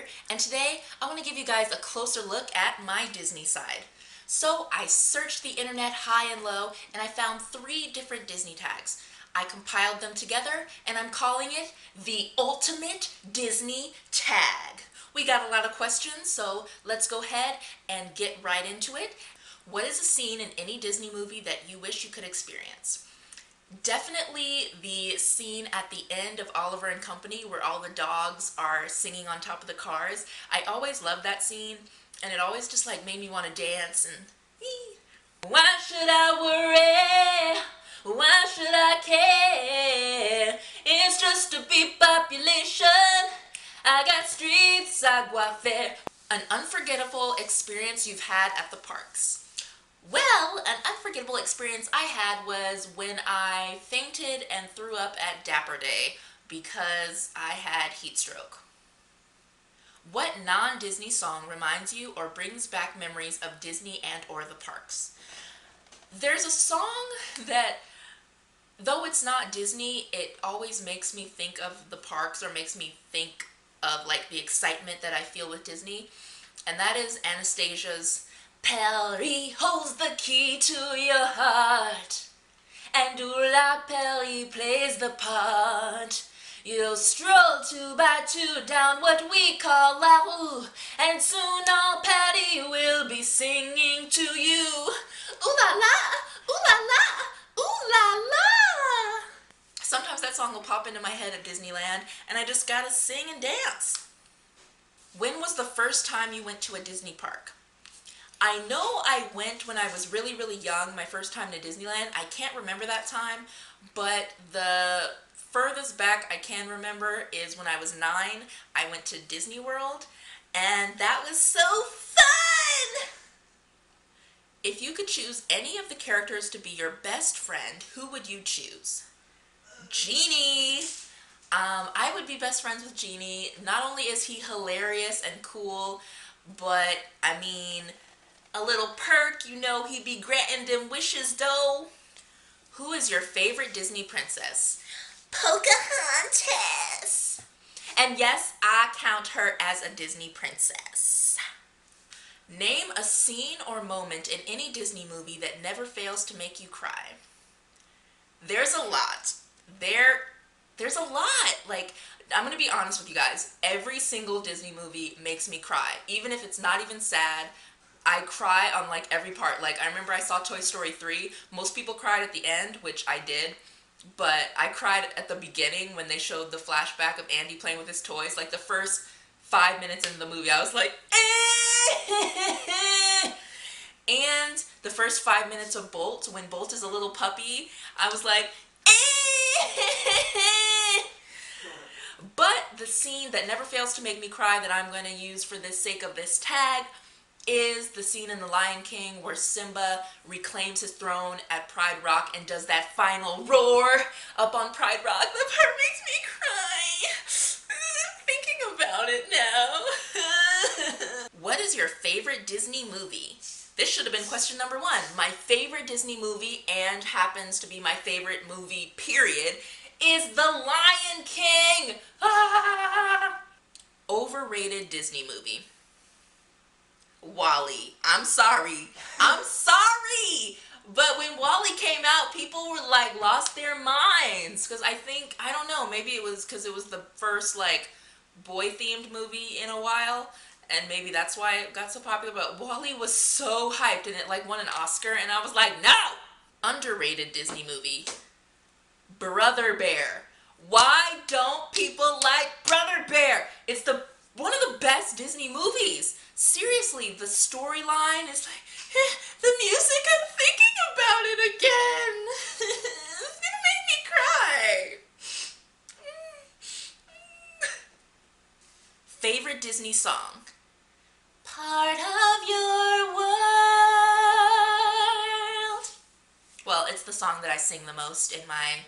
here, and today I want to give you guys a closer look at my Disney side. So I searched the internet high and low, and I found 3 different Disney tags. I compiled them together, and I'm calling it the Ultimate Disney Tag. We got a lot of questions, so let's go ahead and get right into it. What is a scene in any Disney movie that you wish you could experience? Definitely the scene at the end of Oliver and Company where all the dogs are singing on top of the cars. I always loved that scene, and it always just like made me want to dance and why should I worry? Why should I care? It's just a big population. I got street sidewalk fare. An unforgettable experience you've had at the parks. Well, an unforgettable experience I had was when I fainted and threw up at Dapper Day because I had heat stroke. What non-Disney song reminds you or brings back memories of Disney and or the parks? There's a song that, though it's not Disney, it always makes me think of the parks or makes me think of like the excitement that I feel with Disney, and that is Anastasia's Paris holds the key to your heart, and La Paris plays the part. You'll stroll 2 by 2 down what we call La Rue, and soon all Paris will be singing to you. Ooh la la, ooh la la, ooh la la. Sometimes that song will pop into my head at Disneyland, and I just gotta sing and dance. When was the first time you went to a Disney park? I know I went when I was really, really young, my first time to Disneyland. I can't remember that time, but the furthest back I can remember is when I was 9. I went to Disney World, and that was so fun! If you could choose any of the characters to be your best friend, who would you choose? Genie! I would be best friends with Genie. Not only is he hilarious and cool, but I mean, a little perk, you know, he be granting them wishes though. Who is your favorite Disney princess? Pocahontas! And yes, I count her as a Disney princess. Name a scene or moment in any Disney movie that never fails to make you cry. There's a lot. There's a lot. Like, I'm gonna be honest with you guys. Every single Disney movie makes me cry. Even if it's not even sad, I cry on like every part. Like, I remember I saw Toy Story 3. Most people cried at the end, which I did. But I cried at the beginning when they showed the flashback of Andy playing with his toys. Like, the first 5 minutes into the movie, I was like, eh! And the first 5 minutes of Bolt, when Bolt is a little puppy, I was like, eh! But the scene that never fails to make me cry that I'm going to use for the sake of this tag is the scene in The Lion King where Simba reclaims his throne at Pride Rock and does that final roar up on Pride Rock. That part makes me cry. Thinking about it now. What is your favorite Disney movie? This should have been question number 1. My favorite Disney movie, and happens to be my favorite movie, period, is The Lion King! Ah! Overrated Disney movie. WALL-E. I'm sorry. But when WALL-E came out, people were like lost their minds. Because I don't know, maybe it was because it was the first like boy-themed movie in a while. And maybe that's why it got so popular. But WALL-E was so hyped, and it like won an Oscar. And I was like, no! Underrated Disney movie. Brother Bear. Why don't people like Brother Bear? It's one of the best Disney movies. Seriously, the storyline is like, the music, I'm thinking about it again. It's gonna make me cry. Favorite Disney song? Part of your world. Well, it's the song that I sing the most in my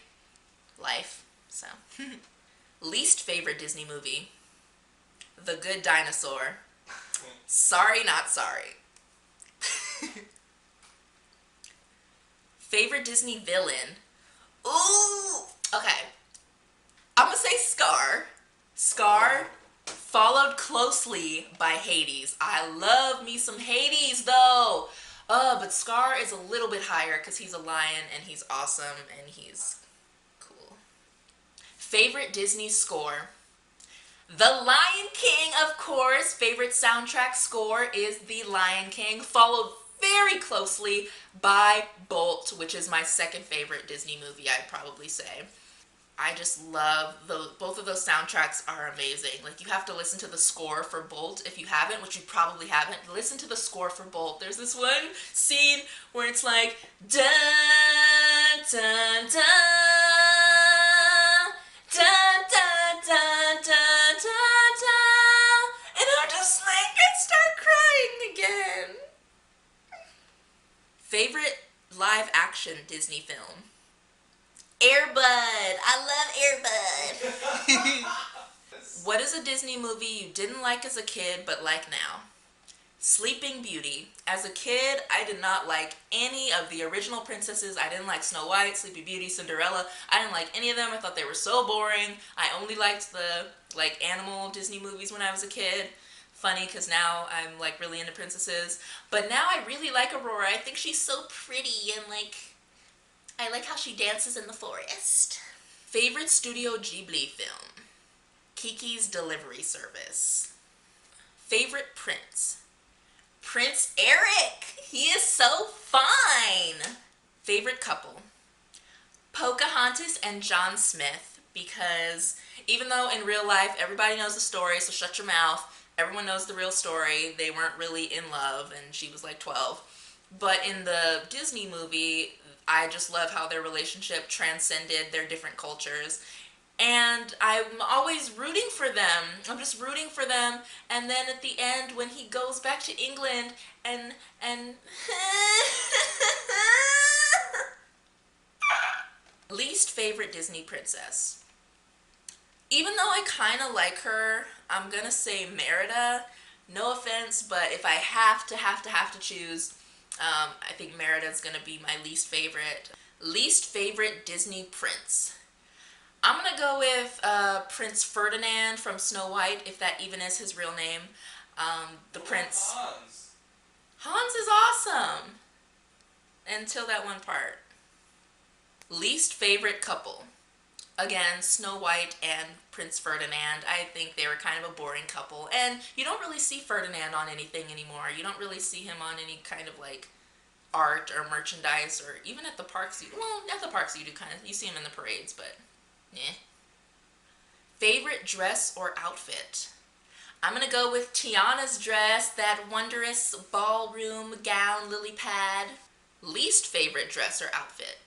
life, so. Least favorite Disney movie? The Good Dinosaur. Sorry, not sorry. Favorite Disney villain? Ooh! Okay. I'm gonna say Scar. Scar followed closely by Hades. I love me some Hades though. But Scar is a little bit higher because he's a lion and he's awesome and he's cool. Favorite Disney score? The Lion King, of course. Favorite soundtrack score is The Lion King, followed very closely by Bolt, which is my second favorite Disney movie, I'd probably say. I just love both of those soundtracks are amazing. Like, you have to listen to the score for Bolt if you haven't, which you probably haven't. Listen to the score for Bolt. There's this one scene where it's like dun dun dun dun dun dun dun dun dun, and I'm just like, I start crying again. Favorite live action Disney film? Air Bud. I love Air Bud. What is a Disney movie you didn't like as a kid but like now? Sleeping Beauty. As a kid, I did not like any of the original princesses. I didn't like Snow White, Sleeping Beauty, Cinderella. I didn't like any of them. I thought they were so boring. I only liked the animal Disney movies when I was a kid. Funny because now I'm really into princesses. But now I really like Aurora. I think she's so pretty and I like how she dances in the forest. Favorite Studio Ghibli film? Kiki's Delivery Service. Favorite prince? Prince Eric. He is so fine. Favorite couple? Pocahontas and John Smith, because even though in real life everybody knows the story, so shut your mouth, everyone knows the real story, they weren't really in love and she was 12. But in the Disney movie, I just love how their relationship transcended their different cultures. And I'm always rooting for them. I'm just rooting for them. And then at the end, when he goes back to England and least favorite Disney princess. Even though I kind of like her, I'm gonna say Merida. No offense, but if I have to choose, I think Merida's gonna be my least favorite. Least favorite Disney prince. I'm gonna go with Prince Ferdinand from Snow White, if that even is his real name. The prince. Hans. Hans is awesome. Until that one part. Least favorite couple. Again, Snow White and Prince Ferdinand. I think they were kind of a boring couple. And you don't really see Ferdinand on anything anymore. You don't really see him on any kind of art or merchandise, or even at the parks. Well, at the parks you do kind of. You see him in the parades, but yeah. Favorite dress or outfit? I'm gonna go with Tiana's dress, that wondrous ballroom gown, lily pad. Least favorite dress or outfit?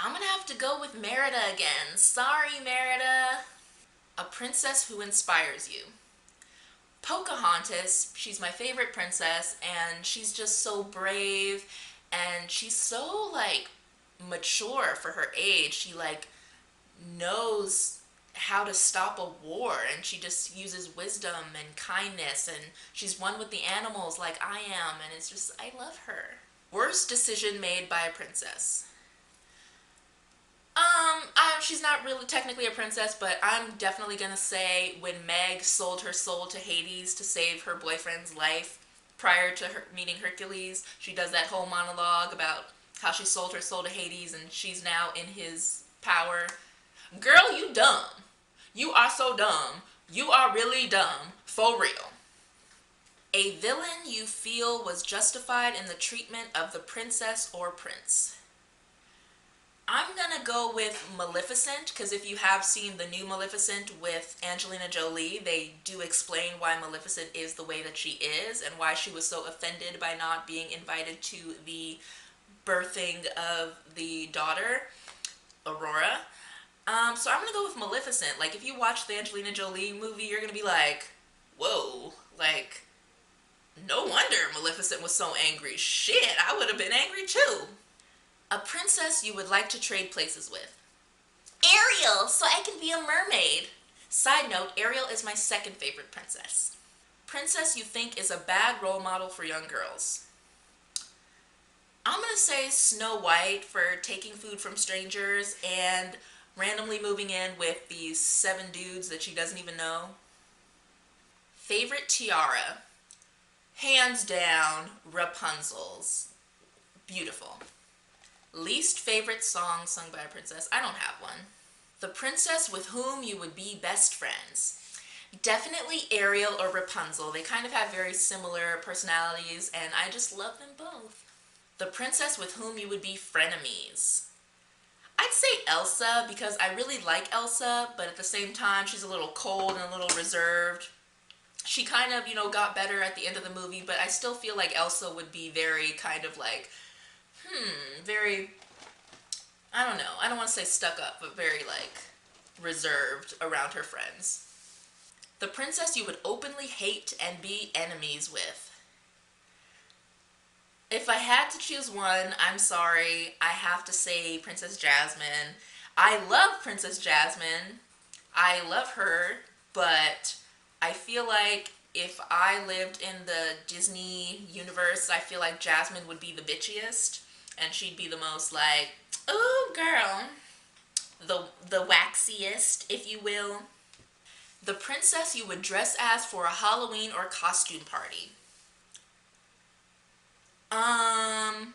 I'm gonna have to go with Merida again. Sorry, Merida. A princess who inspires you. Pocahontas, she's my favorite princess, and she's just so brave, and she's so mature for her age. She knows how to stop a war, and she just uses wisdom and kindness, and she's one with the animals like I am, and it's just, I love her. Worst decision made by a princess. She's not really technically a princess, but I'm definitely gonna say when Meg sold her soul to Hades to save her boyfriend's life prior to her meeting Hercules. She does that whole monologue about how she sold her soul to Hades and she's now in his power. Girl, you dumb. You are so dumb. You are really dumb. For real. A villain you feel was justified in the treatment of the princess or prince. I'm gonna go with Maleficent, because if you have seen the new Maleficent with Angelina Jolie, they do explain why Maleficent is the way that she is and why she was so offended by not being invited to the birthing of the daughter, Aurora. So I'm gonna go with Maleficent. If you watch the Angelina Jolie movie, you're gonna be like, whoa, no wonder Maleficent was so angry. Shit, I would have been angry too. A princess you would like to trade places with. Ariel, so I can be a mermaid. Side note, Ariel is my second favorite princess. Princess you think is a bad role model for young girls. I'm gonna say Snow White for taking food from strangers, and randomly moving in with these 7 dudes that she doesn't even know. Favorite tiara? Hands down, Rapunzel's. Beautiful. Least favorite song sung by a princess? I don't have one. The princess with whom you would be best friends? Definitely Ariel or Rapunzel. They kind of have very similar personalities, and I just love them both. The princess with whom you would be frenemies? I'd say Elsa, because I really like Elsa, but at the same time, she's a little cold and a little reserved. She kind of, got better at the end of the movie, but I still feel like Elsa would be very kind of like, very, I don't know, I don't want to say stuck up, but very like reserved around her friends. The princess you would openly hate and be enemies with? If I had to choose one, I'm sorry, I have to say Princess Jasmine. I love Princess Jasmine. I love her, but I feel like if I lived in the Disney universe, I feel like Jasmine would be the bitchiest, and she'd be the most like, "Ooh, girl," the waxiest, if you will. The princess you would dress as for a Halloween or costume party? Um,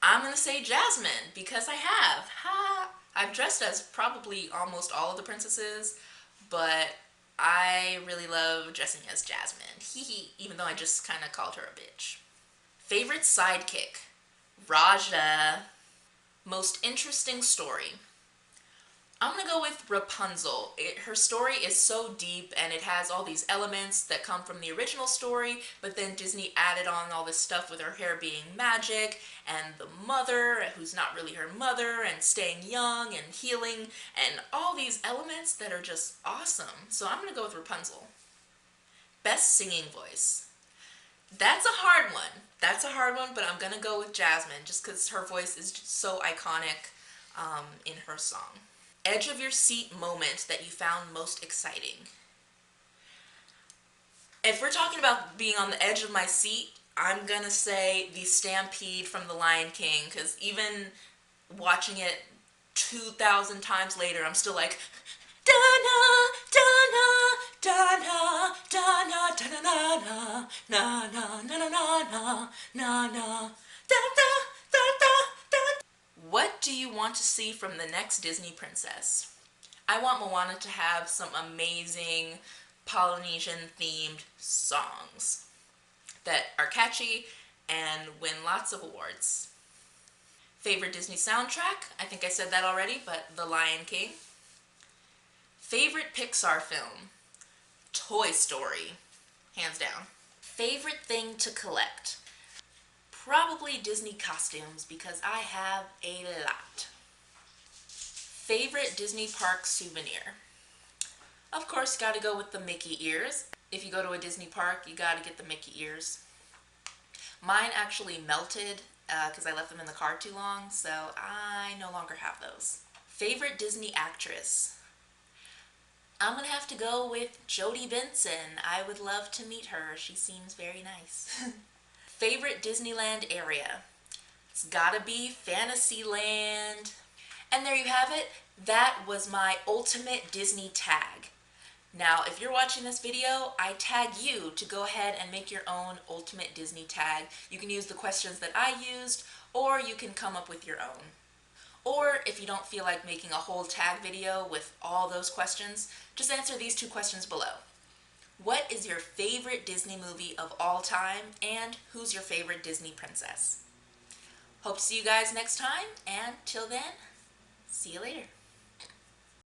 I'm gonna say Jasmine because I have. Ha! I've dressed as probably almost all of the princesses, but I really love dressing as Jasmine. Hee hee, even though I just kind of called her a bitch. Favorite sidekick? Raja. Most interesting story? I'm gonna go with Rapunzel. Her story is so deep and it has all these elements that come from the original story, but then Disney added on all this stuff with her hair being magic and the mother who's not really her mother and staying young and healing and all these elements that are just awesome. So I'm gonna go with Rapunzel. Best singing voice. That's a hard one. That's a hard one, but I'm gonna go with Jasmine just because her voice is just so iconic in her song. Edge of your seat moment that you found most exciting? If we're talking about being on the edge of my seat, I'm gonna say the stampede from The Lion King, because even watching it 2,000 times later, I'm still like, Dana, Dana, Dana, Dana, Dana, na na na na na na na na da da da da da. What do you want to see from the next Disney princess? I want Moana to have some amazing Polynesian themed songs that are catchy and win lots of awards. Favorite Disney soundtrack? I think I said that already, but The Lion King. Favorite Pixar film? Toy Story, hands down. Favorite thing to collect? Probably Disney costumes because I have a lot. Favorite Disney park souvenir? Of course, you gotta go with the Mickey ears. If you go to a Disney park, you gotta get the Mickey ears. Mine actually melted because I left them in the car too long, so I no longer have those. Favorite Disney actress? I'm gonna have to go with Jodie Benson. I would love to meet her. She seems very nice. Favorite Disneyland area? It's gotta be Fantasyland. And there you have it. That was my ultimate Disney tag. Now, if you're watching this video, I tag you to go ahead and make your own ultimate Disney tag. You can use the questions that I used, or you can come up with your own. Or if you don't feel like making a whole tag video with all those questions, just answer these 2 questions below. What is your favorite Disney movie of all time, and who's your favorite Disney princess? Hope to see you guys next time, and till then, see you later.